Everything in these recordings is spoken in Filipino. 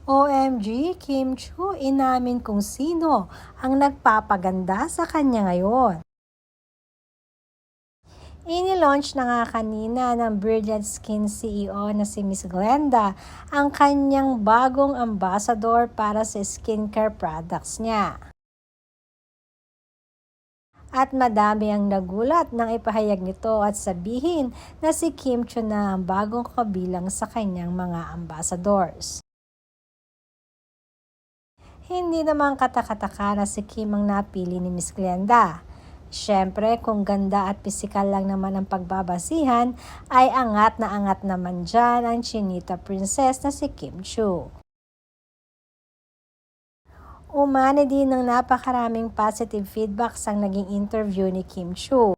OMG, Kim Chu, inamin kung sino ang nagpapaganda sa kanya ngayon. Ini-launch na nga kanina ng Brilliant Skin CEO na si Miss Glenda ang kanyang bagong ambassador para sa skincare products niya. At madami ang nagulat nang ipahayag nito at sabihin na si Kim Chu na ang bagong kabilang sa kanyang mga ambassadors. Hindi naman katakataka na si Kim ang napili ni Miss Glenda. Siyempre, kung ganda at pisikal lang naman ang pagbabasihan, ay angat naman dyan ang Chinita Princess na si Kim Chu. Umani din ng napakaraming positive feedbacks ang naging interview ni Kim Chu.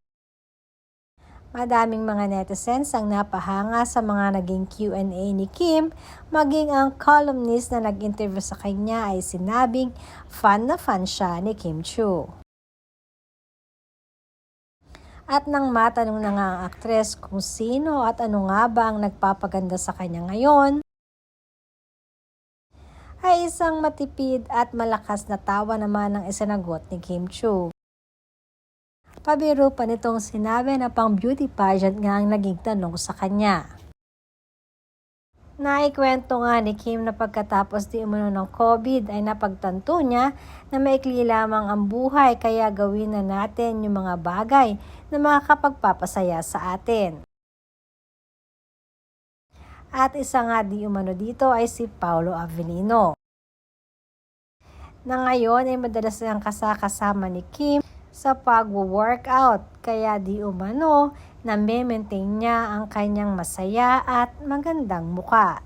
Madaming mga netizens ang napahanga sa mga naging Q&A ni Kim, maging ang columnist na nag-interview sa kanya ay sinabing fan na fan siya ni Kim Chu. At nang matanong na nga ang aktres kung sino at ano nga ba ang nagpapaganda sa kanya ngayon, ay isang matipid at malakas na tawa naman ang isinagot ni Kim Chu. Pabiro pa nitong sinabi na pang beauty pageant nga ang naging tanong sa kanya. Naikwento nga ni Kim na pagkatapos di umano ng COVID ay napagtanto niya na maikli lamang ang buhay kaya gawin na natin yung mga bagay na makakapagpapasaya sa atin. At isa nga di umano dito ay si Paolo Avellino, na ngayon ay madalas nang kasama ni Kim sa pag-workout kaya di umano na maintain niya ang kanyang masaya at magandang muka.